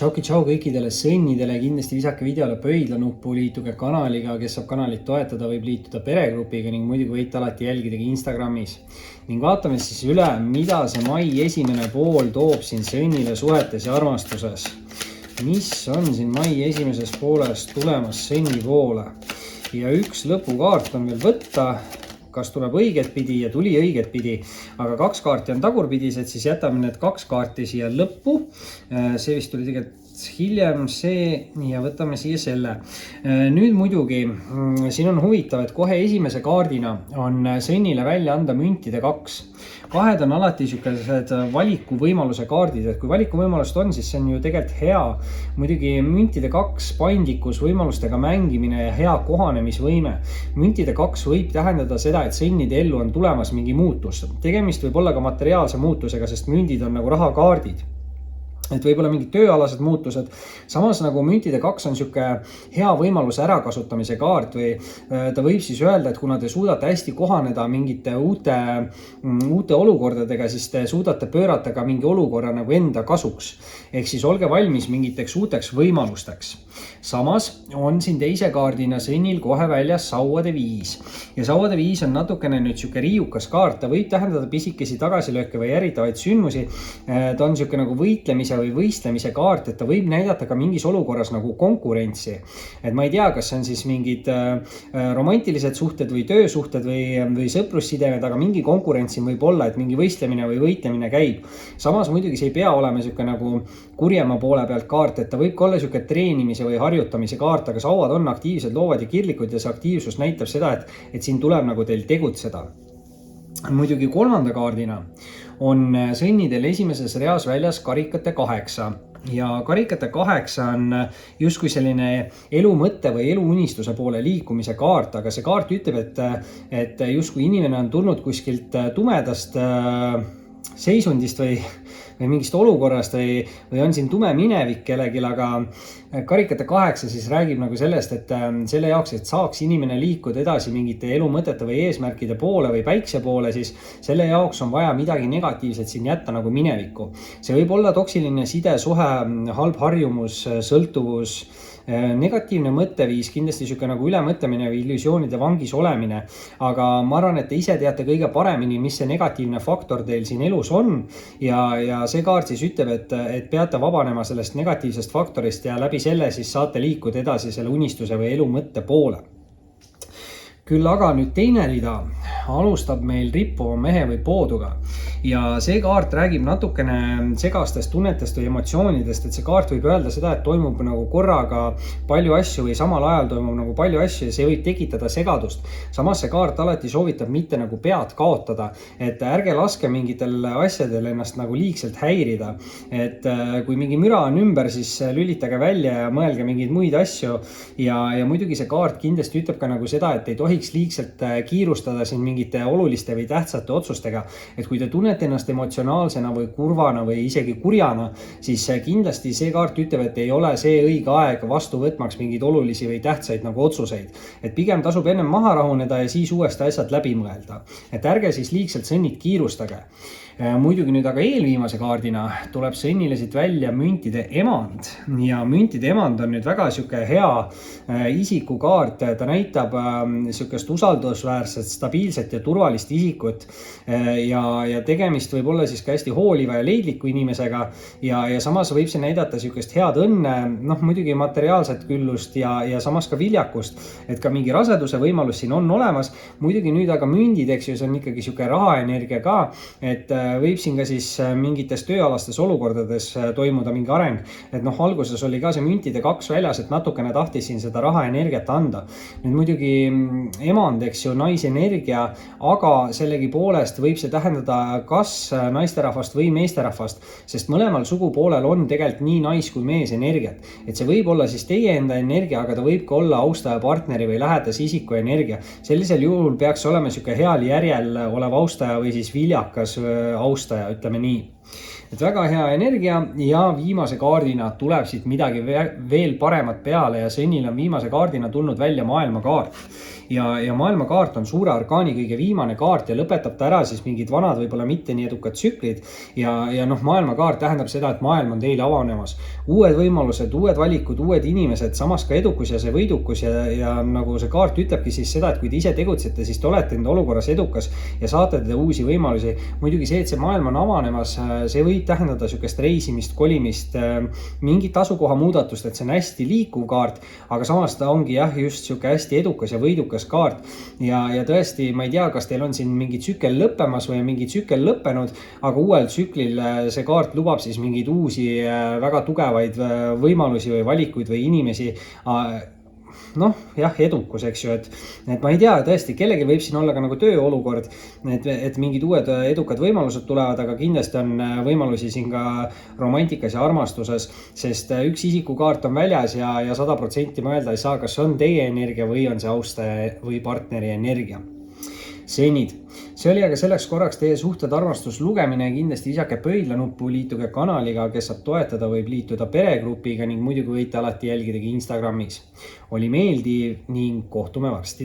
Tšau kõikidele sõnnidele, kindlasti visake videole pöidlanuppu, liituge kanaliga, kes saab kanalit toetada, võib liituda peregrupiga ning muidugi võite alati jälgidagi Instagramis. Ning vaatame siis üle, mida see mai esimene pool toob siin sõnnile suhetes ja armastuses. Mis on siin mai esimeses pooles tulemas sõnni poole? Ja üks lõpukaart on veel võtta, kas tuleb õiget pidi ja tuli õiget pidi, aga 2 kaarti on tagurpidised, siis jätame need 2 kaarti siia lõppu. See vist tuli tegelikult hiljem see ja võtame siia selle. Nüüd muidugi siin on huvitav, et kohe esimese kaardina on sõnnile välja anda müntide 2. Kahed on alati sellised valikuvõimaluse kaardid, et kui valikuvõimalust on, siis see on ju tegelikult hea. Muidugi müntide 2 paindlikkus, võimalustega mängimine ja hea kohanemisvõime. Müntide 2 võib tähendada seda, et sõnnide ellu on tulemas mingi muutus. Tegemist võib olla ka materiaalse muutusega, sest mündid on nagu rahakaardid. Et võib olla mingid tööalased muutused. Samas nagu müntide 2 on siuke hea võimalus ärakasutamise kaart või ta võib siis öelda, et kuna te suudate hästi kohaneda mingite uute olukordadega, siis te suudate pöörata ka mingi olukorra nagu enda kasuks. Ehk siis olge valmis mingiteks uuteks võimalusteks. Samas on siin teise kaardina sõnnil kohe väljas sauade 5. Ja sauade 5 on natukene nüüd siuke riiukas kaart. Ta võib tähendada pisikesi tagasilööke või järitavaid sündmusi. Ta on siuke nagu võitlemise või võistlemise kaart, et ta võib näidata ka mingis olukorras nagu konkurentsi. Et ma ei tea, kas see on siis mingid romantilised suhted või töösuhted või sõprussidemed, aga mingi konkurentsi võib olla, et mingi võistlemine või võitlemine käib. Samas muidugi see ei pea olema siuke nagu kurjema poole pealt kaart, et ta võib ka olla siuke treenimise või harjutamise kaart, aga sauad on aktiivsed, loovad ja kirlikud ja see aktiivsus näitab seda, et siin tuleb nagu teil tegutseda. Muidugi 3. kaardina on sõnnidel esimeses reas väljas karikate 8 ja karikate 8 on justkui selline elu mõtte või elu unistuse poole liikumise kaart, aga see kaart ütleb, et justkui inimene on tulnud kuskilt tumedast seisundist või mingist olukorrast või on siin tume minevik kellegil, aga karikate 8 siis räägib nagu sellest, et selle jaoks, et saaks inimene liikuda edasi mingite elu mõtete või eesmärkide poole või päikse poole, siis selle jaoks on vaja midagi negatiivset siin jätta nagu minevikku. See võib olla toksiline side, suhe, halb harjumus, sõltuvus, negatiivne mõtteviis, kindlasti siuke nagu ülemõtlemine või illusioonide vangis olemine. Aga ma arvan, et te ise teate kõige paremini, mis see negatiivne faktor teil siin elus on ja see kaart siis ütleb, et peate vabanema sellest negatiivsest faktorist ja läbi selle siis saate liikuda edasi selle unistuse või elu mõtte poole. Küll aga nüüd teine rida alustab meil rippuva mehe või pooduga ja see kaart räägib natukene segastest tunnetest või emotsioonidest, et see kaart võib öelda seda, et toimub nagu korraga palju asju või samal ajal toimub nagu palju asju ja see võib tekitada segadust. Samas see kaart alati soovitab mitte nagu pead kaotada, et ärge laske mingitel asjadel ennast nagu liigselt häirida, et kui mingi müra on ümber, siis lülitage välja ja mõelge mingeid muid asju ja muidugi see kaart kindlasti ütleb ka nagu seda, et ei tohi liigselt kiirustada siin mingite oluliste või tähtsate otsustega, et kui te tunnete ennast emotsionaalsena või kurvana või isegi kurjana, siis kindlasti see kaart ütleb, et ei ole see õige aeg vastu võtmaks mingeid olulisi või tähtsaid nagu otsuseid, et pigem tasub ennem maha rahuneda ja siis uuesti asjad läbi mõelda, et ärge siis liigselt sõnnid kiirustage. Muidugi nüüd aga eelviimase kaardina tuleb sõnnile siit välja müntide emand ja müntide emand on nüüd väga siuke hea isikukaart, ta näitab siukest usaldusväärset, stabiilset ja turvalist isikut ja tegemist võib olla siis ka hästi hooliva ja leidliku inimesega ja samas võib see näidata siukest head õnne, muidugi materiaalset küllust ja samas ka viljakust, et ka mingi raseduse võimalus siin on olemas. Muidugi nüüd aga mündid, eks ju, see on ikkagi siuke rahaenergia ka, et võib siin ka siis mingites tööalastes olukordades toimuda mingi areng, et alguses oli ka see müntide 2 väljas, et natukene tahtis siin seda rahaenergiat anda. Nüüd muidugi emand, eks ju, naisenergia, aga sellegi poolest võib see tähendada kas naisterahvast või meesterahvast, sest mõlemal sugupoolel on tegelikult nii nais kui mees energiat, et see võib olla siis teie enda energia, aga ta võib ka olla austaja partneri või lähedase isiku energia. Sellisel juhul peaks olema siuke heal järjel olev austaja või siis viljakas austaja, ütleme nii. et väga hea energia ja viimase kaardina tuleb siit midagi veel paremat peale ja Senil on viimase kaardina tulnud välja maailmakaart. Ja maailmakaart on suure arkaani kõige viimane kaart ja lõpetab ta ära siis mingid vanad, võib-olla mitte nii edukad tsüklid. Ja noh, maailmakaart tähendab seda, et maailm on teile avanemas. Uued võimalused, uued valikud, uued inimesed, samas ka edukus ja see võidukus ja nagu see kaart ütlebki siis seda, et kui te ise tegutsete, siis te olete enda olukorras edukas ja saate teda uusi võimalusi. Muidugi see, et see maailm on avanemas, see võib tähendada sükest reisimist, kolimist, mingit asukoha muudatust, et see on hästi liikuv kaart, aga samas ta ongi jah, just süke hästi edukas ja võidukas kaart ja tõesti, ma ei tea, kas teil on siin mingi tsükkel lõppemas või mingi tsükkel lõppenud, aga uuel tsüklil see kaart lubab siis mingeid uusi väga tugevaid võimalusi või valikuid või inimesi. Noh, jah, edukus, eks ju, et ma ei tea, tõesti, kellegi võib siin olla ka nagu tööolukord, et mingid uued edukad võimalused tulevad, aga kindlasti on võimalusi siin ka romantikas ja armastuses, sest üks isikukaart on väljas ja 100% mõelda ei saa, kas on teie energia või on see austaja või partneri energia. Senid. See oli aga selleks korraks teie suhted armastus lugemine, kindlasti visake pöidla nuppu, liituge kanaliga, kes saab toetada, võib liituda peregrupiga ning muidugi võite alati jälgidagi Instagramis. Oli meeldiv ning kohtume varsti.